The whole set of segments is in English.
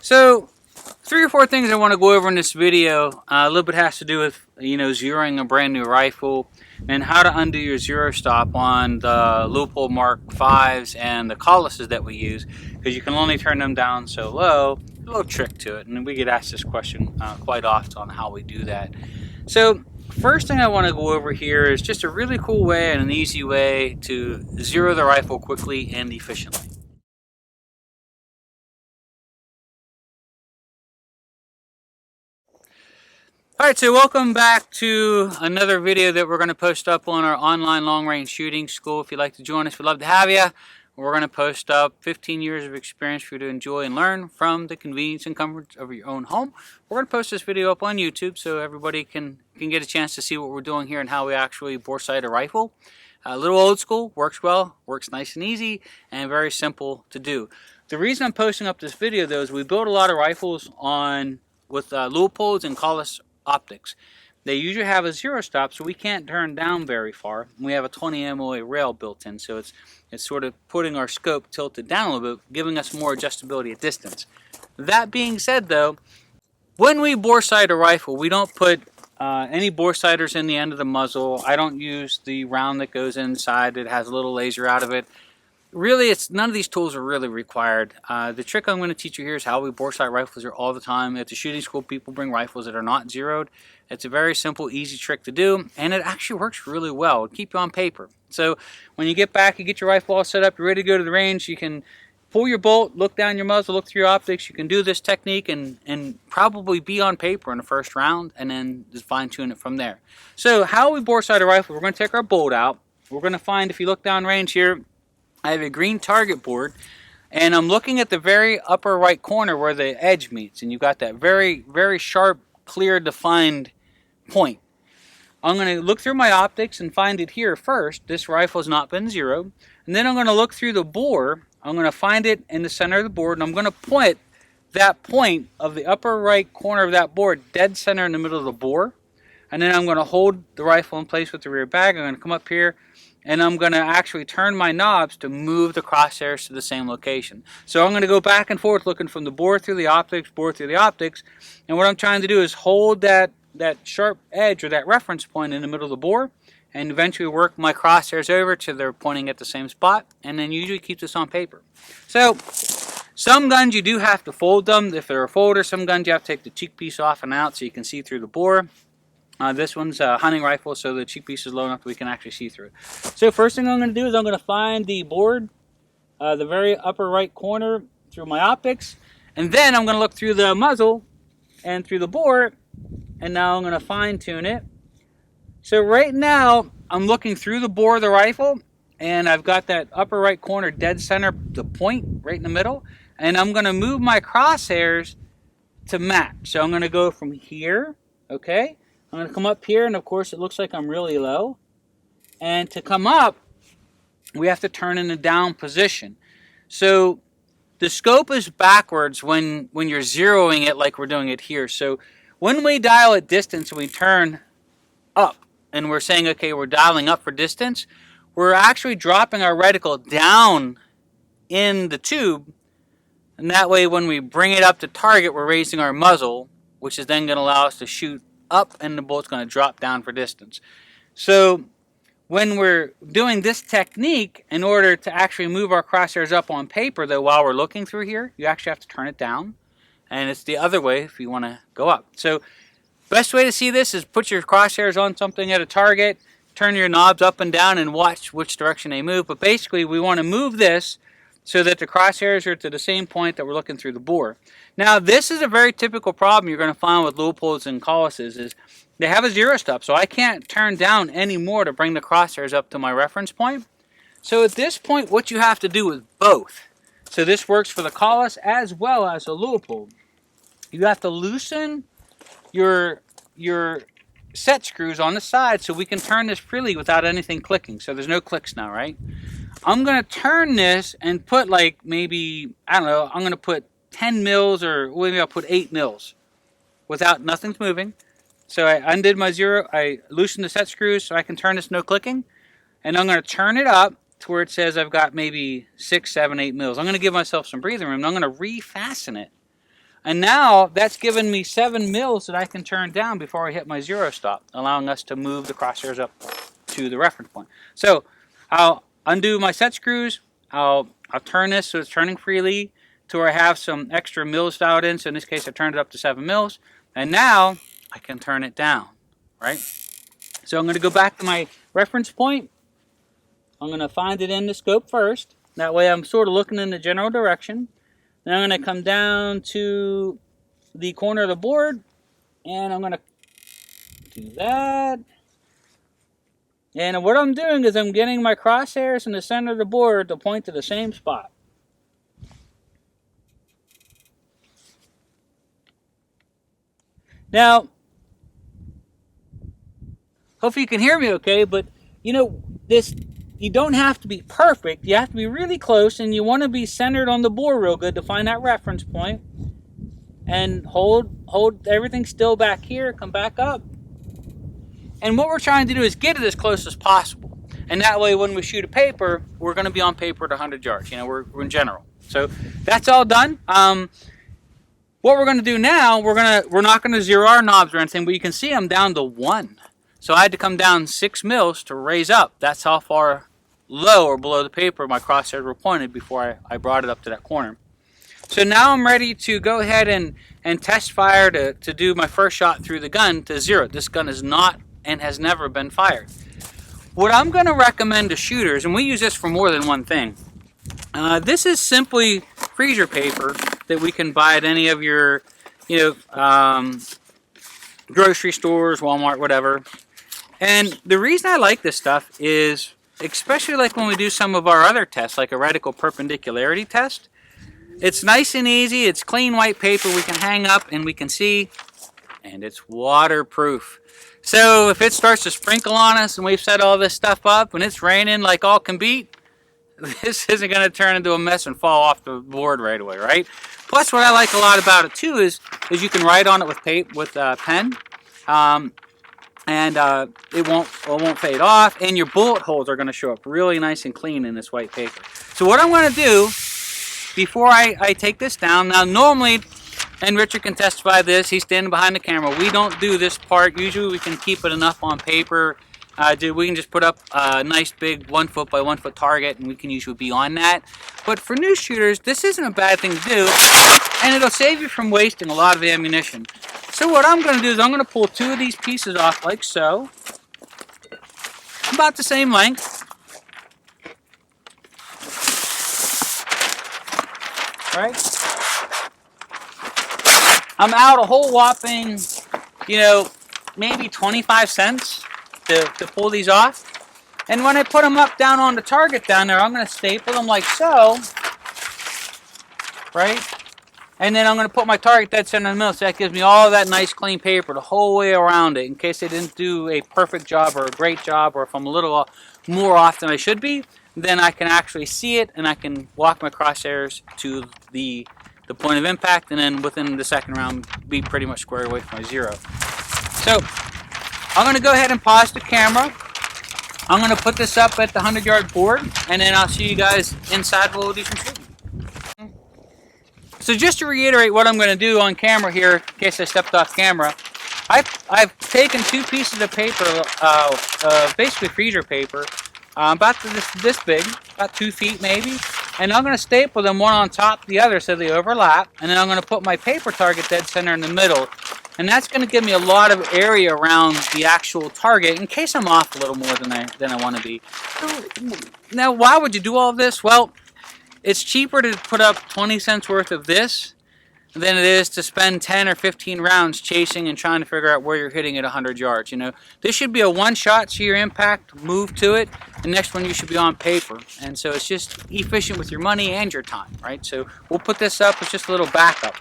So, 3 or 4 things I want to go over in this video. A little bit has to do with, zeroing a brand new rifle and how to undo your zero stop on the Leupold Mark 5s and the Kahleses that we use, because you can only turn them down so low. A little trick to it, and we get asked this question quite often on how we do that. So, first thing I want to go over here is just a really cool way and an easy way to zero the rifle quickly and efficiently. Alright, so welcome back to another video that we're going to post up on our online long-range shooting school. If you'd like to join us, we'd love to have you. We're going to post up 15 years of experience for you to enjoy and learn from the convenience and comfort of your own home. We're going to post this video up on YouTube so everybody can get a chance to see what we're doing here and how we actually bore sight a rifle. A little old school, works well, works nice and easy, and very simple to do. The reason I'm posting up this video, though, is we build a lot of rifles with Leupolds and Kahles optics. They usually have a zero stop, so we can't turn down very far. We have a 20 MOA rail built in, so it's sort of putting our scope tilted down a little bit, giving us more adjustability at distance. That being said, though, when we bore sight a rifle, we don't put any bore sighters in the end of the muzzle. I don't use the round that goes inside. It has a little laser out of it. Really, none of these tools are really required. The trick I'm going to teach you here is how we bore sight rifles here all the time. At the shooting school, people bring rifles that are not zeroed. It's a very simple, easy trick to do, and it actually works really well. It'll keep you on paper. So when you get back, you get your rifle all set up, you're ready to go to the range, you can pull your bolt, look down your muzzle, look through your optics. You can do this technique and probably be on paper in the first round, and then just fine-tune it from there. So how we bore sight a rifle, we're going to take our bolt out. We're going to find, if you look down range here, I have a green target board, and I'm looking at the very upper right corner where the edge meets, and you've got that very, very sharp, clear, defined point. I'm going to look through my optics and find it here first. This rifle has not been zeroed. And then I'm going to look through the bore. I'm going to find it in the center of the board, and I'm going to point that point of the upper right corner of that board dead center in the middle of the bore. And then I'm going to hold the rifle in place with the rear bag. I'm going to come up here, and I'm going to actually turn my knobs to move the crosshairs to the same location. So I'm going to go back and forth looking from the bore through the optics, and what I'm trying to do is hold that sharp edge or that reference point in the middle of the bore, and eventually work my crosshairs over till they're pointing at the same spot, and then usually keep this on paper. So some guns you do have to fold them if they're a folder. Some guns you have to take the cheek piece off and out so you can see through the bore. This one's a hunting rifle, so the cheek piece is low enough that we can actually see through it. So first thing I'm going to do is I'm going to find the board, the very upper right corner through my optics, and then I'm going to look through the muzzle and through the bore, and now I'm going to fine tune it. So right now I'm looking through the bore of the rifle, and I've got that upper right corner dead center, the point right in the middle, and I'm going to move my crosshairs to match. So I'm going to go from here, okay? I'm going to come up here, and of course it looks like I'm really low. And to come up, we have to turn in a down position. So the scope is backwards when you're zeroing it like we're doing it here. So when we dial at distance and we turn up, and we're saying, okay, we're dialing up for distance, we're actually dropping our reticle down in the tube, and that way when we bring it up to target, we're raising our muzzle, which is then going to allow us to shoot up, and the bolt's going to drop down for distance. So when we're doing this technique, in order to actually move our crosshairs up on paper, though, while we're looking through here, you actually have to turn it down, and it's the other way if you want to go up. So best way to see this is put your crosshairs on something at a target, turn your knobs up and down, and watch which direction they move. But basically, we want to move this so that the crosshairs are to the same point that we're looking through the bore. Now, this is a very typical problem you're going to find with Leupolds and Kahleses, is they have a zero stop, so I can't turn down any more to bring the crosshairs up to my reference point. So at this point, what you have to do is both. So this works for the Kahles as well as the Leupold. You have to loosen your set screws on the side so we can turn this freely without anything clicking. So there's no clicks now, right? I'm going to turn this and put like maybe, I don't know, I'm going to put 10 mils, or maybe I'll put 8 mils without nothing's moving. So I undid my zero, I loosened the set screws so I can turn this no clicking, and I'm going to turn it up to where it says I've got maybe 6, 7, 8 mils. I'm going to give myself some breathing room, and I'm going to refasten it. And now that's given me 7 mils that I can turn down before I hit my 0 stop, allowing us to move the crosshairs up to the reference point. So I'll undo my set screws. I'll turn this so it's turning freely to where I have some extra mils dialed in. So in this case, I turned it up to 7 mils. And now I can turn it down, right? So I'm going to go back to my reference point. I'm going to find it in the scope first. That way I'm sort of looking in the general direction. Then I'm going to come down to the corner of the board, and I'm going to do that. And what I'm doing is I'm getting my crosshairs in the center of the board to point to the same spot. Now, hopefully you can hear me okay, but you know, you don't have to be perfect. You have to be really close, and you want to be centered on the board real good to find that reference point. And hold everything still back here, come back up. And what we're trying to do is get it as close as possible. And that way when we shoot a paper, we're going to be on paper at 100 yards. You know, we're in general. So that's all done. What we're going to do now, we're not going to zero our knobs or anything, but you can see I'm down to 1. So I had to come down 6 mils to raise up. That's how far low or below the paper my crosshairs were pointed before I brought it up to that corner. So now I'm ready to go ahead and test fire to do my first shot through the gun to 0. This gun is not and has never been fired. What I'm going to recommend to shooters, and we use this for more than one thing, this is simply freezer paper that we can buy at any of your, grocery stores, Walmart, whatever. And the reason I like this stuff is, especially like when we do some of our other tests, like a reticle perpendicularity test, it's nice and easy. It's clean white paper we can hang up and we can see, and it's waterproof. So if it starts to sprinkle on us and we've set all this stuff up and it's raining like all can beat, this isn't going to turn into a mess and fall off the board right away, right? Plus, what I like a lot about it too is you can write on it with pen, and it won't fade off, and your bullet holes are going to show up really nice and clean in this white paper. So what I'm going to do before I take this down, now normally, and Richard can testify this, he's standing behind the camera, we don't do this part. Usually we can keep it enough on paper. We can just put up a nice big 1 foot by 1 foot target, and we can usually be on that. But for new shooters, this isn't a bad thing to do, and it'll save you from wasting a lot of ammunition. So what I'm going to do is I'm going to pull 2 of these pieces off like so, about the same length. Right? I'm out a whole whopping, maybe 25 cents to pull these off. And when I put them up down on the target down there, I'm going to staple them like so. Right? And then I'm going to put my target dead center in the middle, so that gives me all that nice clean paper the whole way around it, in case I didn't do a perfect job or a great job, or if I'm a little more off than I should be, then I can actually see it and I can walk my crosshairs to the point of impact, and then within the second round be pretty much squared away from my 0. So I'm going to go ahead and pause the camera. I'm going to put this up at the 100-yard board, and then I'll see you guys inside while we'll do some shooting. So just to reiterate what I'm going to do on camera here, in case I stepped off camera, I've taken 2 pieces of paper, basically freezer paper, about this big, about 2 feet maybe, and I'm going to staple them one on top of the other so they overlap, and then I'm going to put my paper target dead center in the middle, and that's going to give me a lot of area around the actual target in case I'm off a little more than I want to be. Now, why would you do all of this? Well, it's cheaper to put up 20 cents worth of this than it is to spend 10 or 15 rounds chasing and trying to figure out where you're hitting at 100 yards. This should be a one-shot, see your impact, move to it, the next one you should be on paper. And so it's just efficient with your money and your time, right? So we'll put this up as just a little backup.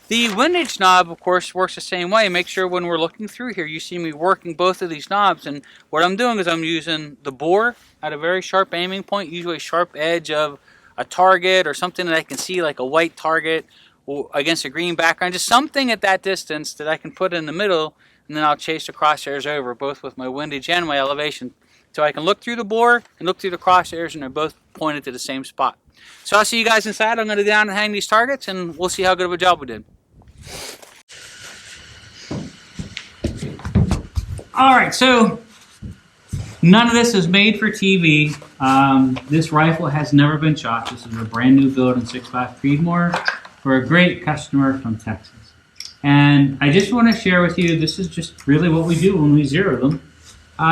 The windage knob, of course, works the same way. Make sure when we're looking through here, you see me working both of these knobs. And what I'm doing is I'm using the bore at a very sharp aiming point, usually a sharp edge of a target or something that I can see, like a white target or against a green background. Just something at that distance that I can put in the middle, and then I'll chase the crosshairs over, both with my windage and my elevation so I can look through the bore and look through the crosshairs, and they're both pointed to the same spot. So I'll see you guys inside. I'm going to go down and hang these targets, and we'll see how good of a job we did. All right, so none of this is made for TV. This rifle has never been shot. This is a brand new build in 6.5 Creedmoor for a great customer from Texas. And I just want to share with you, this is just really what we do when we zero them.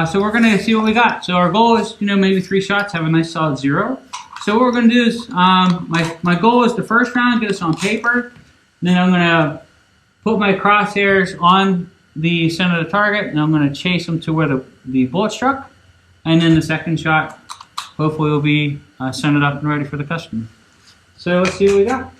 So we're going to see what we got. So our goal is, maybe 3 shots, have a nice solid 0. So what we're going to do is, my goal is the first round, get us on paper. And then I'm going to put my crosshairs on the center of the target, and I'm going to chase them to where the bullet struck. And then the second shot, hopefully, will be centered up and ready for the customer. So let's see what we got.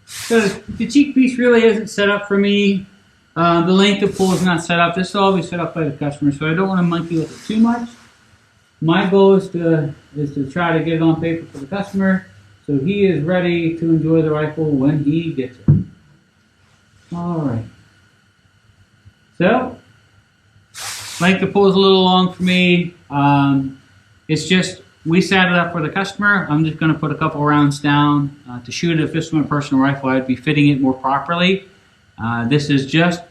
So the cheek piece really isn't set up for me. The length of pull is not set up. This will all be set up by the customer, so I don't want to monkey with it too much. My goal is to try to get it on paper for the customer, so he is ready to enjoy the rifle when he gets it. All right. So length of pull is a little long for me. It's just, we set it up for the customer. I'm just going to put a couple rounds down. To shoot if this was my personal rifle, I'd be fitting it more properly. This is just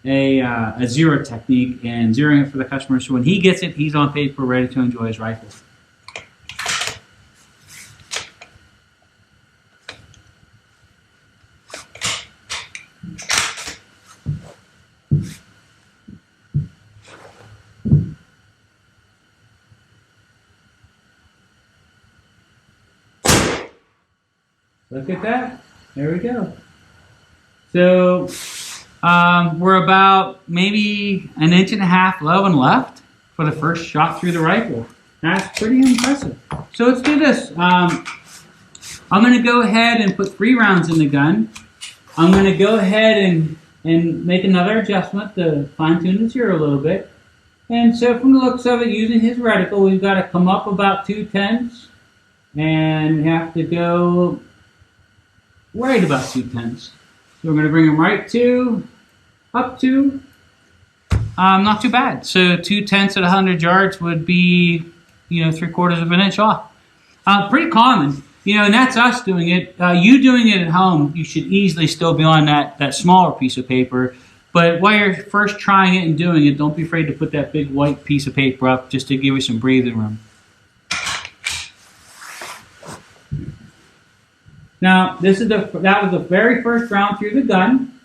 a zero technique and zeroing it for the customer. So when he gets it, he's on paper, ready to enjoy his rifle. Look at that. There we go. So we're about maybe 1.5 inches low and left for the first shot through the rifle. That's pretty impressive. So let's do this. I'm going to go ahead and put 3 rounds in the gun. I'm going to go ahead and make another adjustment to fine-tune the zero a little bit. And so from the looks of it, using his reticle, we've got to come up about 2/10 and we have to go right about 2/10. So we're going to bring him right to, up to, not too bad. So 2/10 at 100 yards would be, 3/4 of an inch off. Pretty common, and that's us doing it. You doing it at home, you should easily still be on that smaller piece of paper. But while you're first trying it and doing it, don't be afraid to put that big white piece of paper up just to give you some breathing room. Now, that was the very first round through the gun.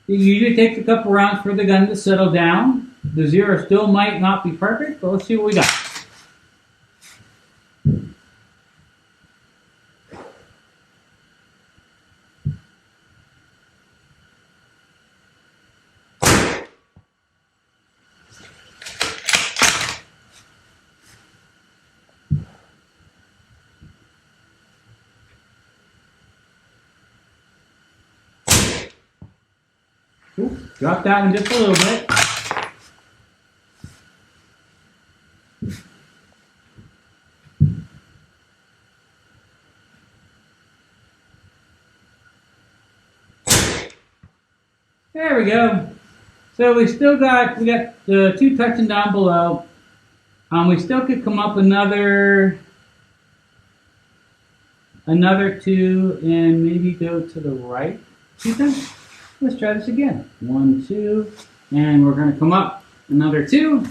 It usually takes a couple rounds for the gun to settle down. The zero still might not be perfect, but let's see what we got. Ooh, drop that one just a little bit. There we go. So we got the 2 touching down below. We still could come up another 2 and maybe go to the right 2 times. Let's try this again. 1, 2, and we're going to come up another 2,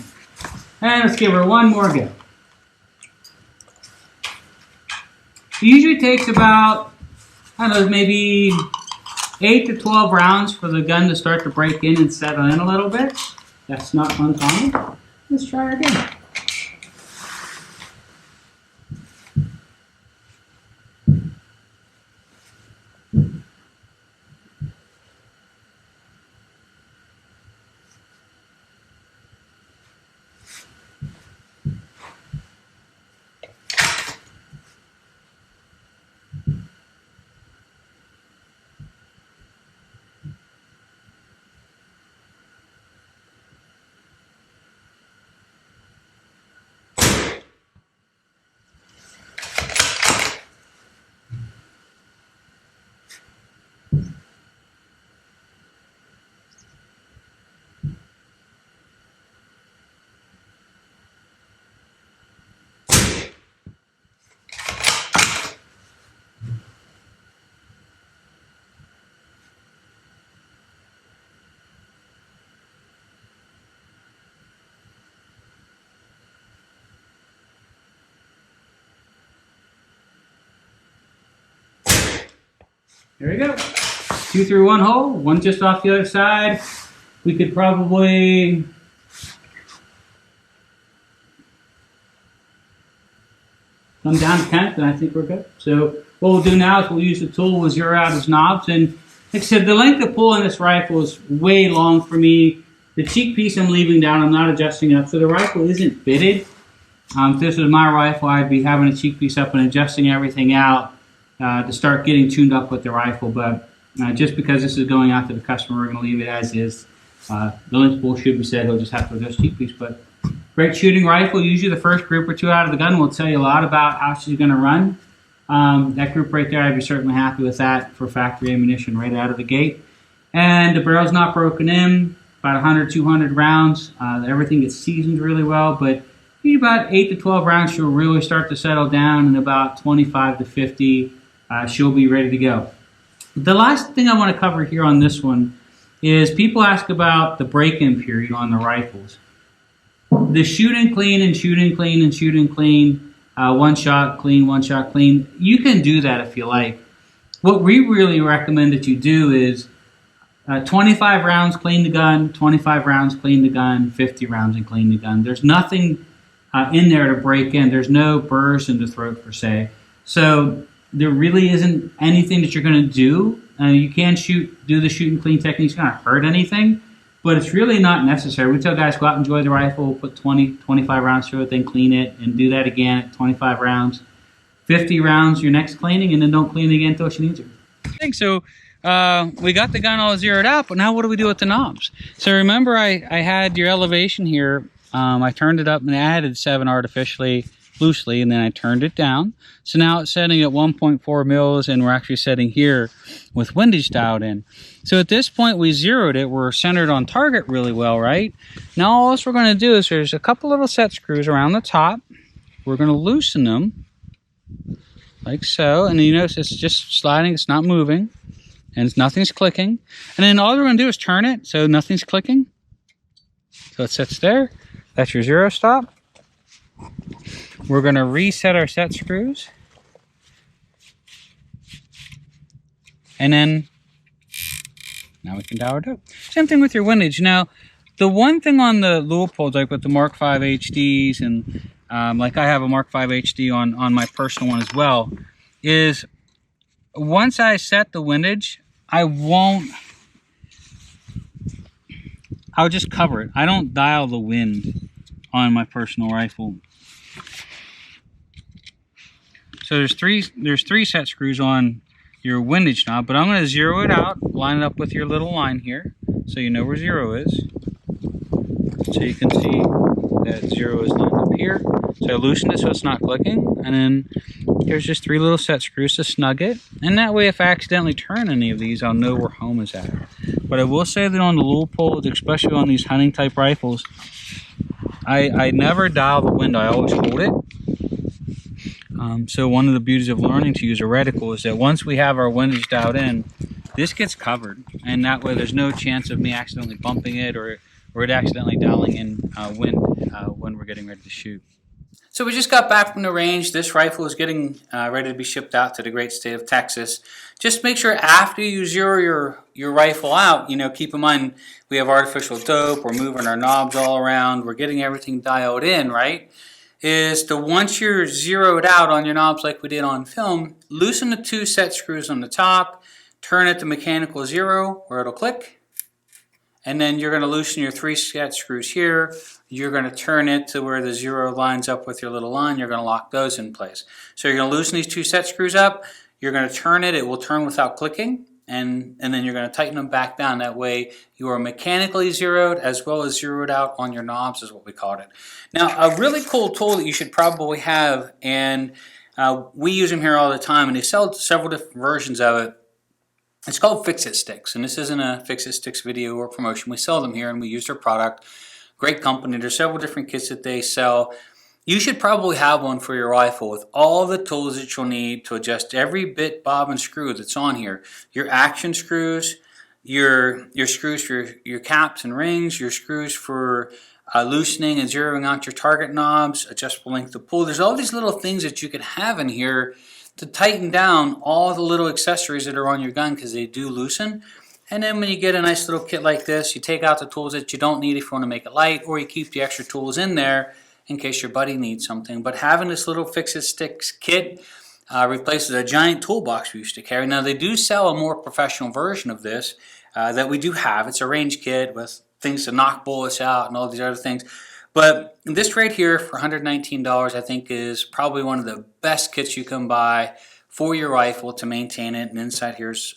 and let's give her one more go. It usually takes about, maybe 8 to 12 rounds for the gun to start to break in and settle in a little bit. That's not uncommon. Let's try again. There we go. 2 through 1 hole, 1 just off the other side. We could probably come down to 10th, and I think we're good. So what we'll do now is we'll use the tool, we'll zero out his knobs. And like I said, the length of pull on this rifle is way long for me. The cheek piece I'm leaving down, I'm not adjusting up. So the rifle isn't fitted. If this was my rifle, I'd be having a cheek piece up and adjusting everything out to start getting tuned up with the rifle. But just because this is going out to the customer, we're going to leave it as is. The length pull should be set, he'll just have to adjust cheek piece. But great shooting rifle. Usually the first group or two out of the gun will tell you a lot about how she's going to run. That group right there, I'd be certainly happy with that for factory ammunition right out of the gate. And the barrel's not broken in, about 100, 200 rounds. Everything gets seasoned really well, but about 8 to 12 rounds she'll really start to settle down, and about 25 to 50 she'll be ready to go. The last thing I want to cover here on this one is people ask about the break-in period on the rifles. The shoot and clean and shoot and clean and shoot and clean, one shot clean, one shot clean, you can do that if you like. What we really recommend that you do is 25 rounds clean the gun, 25 rounds clean the gun, 50 rounds and clean the gun. There's nothing in there to break in. There's no burrs in the throat per se. So there really isn't anything that you're going to do. You can do the shoot and clean technique. It's not going to hurt anything, but it's really not necessary. We tell guys go out and enjoy the rifle, put 20, 25 rounds through it, then clean it, and do that again at 25 rounds. 50 rounds, your next cleaning, and then don't clean it again until she needs it. So we got the gun all zeroed out, but now what do we do with the knobs? So remember I had your elevation here. I turned it up and I added 7 artificially, loosely, and then I turned it down. So now it's setting at 1.4 mils, and we're actually setting here with windage dialed in. So at this point we zeroed it. We're centered on target really well, right? Now all else we're going to do is there's a couple little set screws around the top. We're going to loosen them like so, and you notice it's just sliding, it's not moving, and nothing's clicking. And then all we're going to do is turn it so nothing's clicking. So it sits there. That's your zero stop. We're going to reset our set screws. And then now we can dial it up. Same thing with your windage. Now, the one thing on the Leupold, like with the Mark V HDs, and like I have a Mark V HD on my personal one as well, is once I set the windage, I'll just cover it. I don't dial the wind on my personal rifle. So there's three set screws on your windage knob, but I'm going to zero it out, line it up with your little line here, so you know where zero is. So you can see that zero is lined up here. So I loosened it so it's not clicking, and then here's just 3 little set screws to snug it. And that way if I accidentally turn any of these, I'll know where home is at. But I will say that on the Leupold, especially on these hunting type rifles, I never dial the wind, I always hold it. So one of the beauties of learning to use a reticle is that once we have our windage dialed in, this gets covered, and that way there's no chance of me accidentally bumping it or it accidentally dialing in wind when we're getting ready to shoot. So we just got back from the range. This rifle is getting ready to be shipped out to the great state of Texas. Just make sure after you zero your rifle out, keep in mind we have artificial dope, we're moving our knobs all around, we're getting everything dialed in, right? Is to once you're zeroed out on your knobs like we did on film, loosen the 2 set screws on the top, turn it to mechanical 0 where it'll click, and then you're going to loosen your 3 set screws here. You're going to turn it to where the 0 lines up with your little line. You're going to lock those in place. So you're going to loosen these 2 set screws up. You're going to turn it. It will turn without clicking. And then you're going to tighten them back down. That way you are mechanically zeroed as well as zeroed out on your knobs is what we called it. Now, a really cool tool that you should probably have, and we use them here all the time, and they sell several different versions of it. It's called Fix-It Sticks, and this isn't a Fix-It Sticks video or promotion. We sell them here, and we use their product. Great company. There's several different kits that they sell. You should probably have one for your rifle with all the tools that you'll need to adjust every bit, bob, and screw that's on here. Your action screws, your screws for your caps and rings, your screws for loosening and zeroing out your target knobs, adjustable length of pull. There's all these little things that you could have in here to tighten down all the little accessories that are on your gun, because they do loosen. And then when you get a nice little kit like this, you take out the tools that you don't need if you want to make it light, or you keep the extra tools in there in case your buddy needs something. But having this little Fix-It-Sticks kit replaces a giant toolbox we used to carry. Now they do sell a more professional version of this that we do have. It's a range kit with things to knock bullets out and all these other things. But this right here for $119 I think is probably one of the best kits you can buy for your rifle to maintain it. And inside here's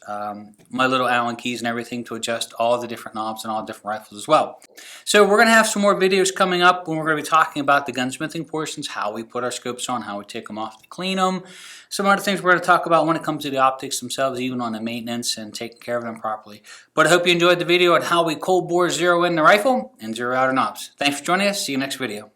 my little Allen keys and everything to adjust all the different knobs and all the different rifles as well. So we're going to have some more videos coming up when we're going to be talking about the gunsmithing portions, how we put our scopes on, how we take them off to clean them. Some other things we're going to talk about when it comes to the optics themselves, even on the maintenance and taking care of them properly. But I hope you enjoyed the video on how we cold bore zero in the rifle and zero out our knobs. Thanks for joining us. See you next video.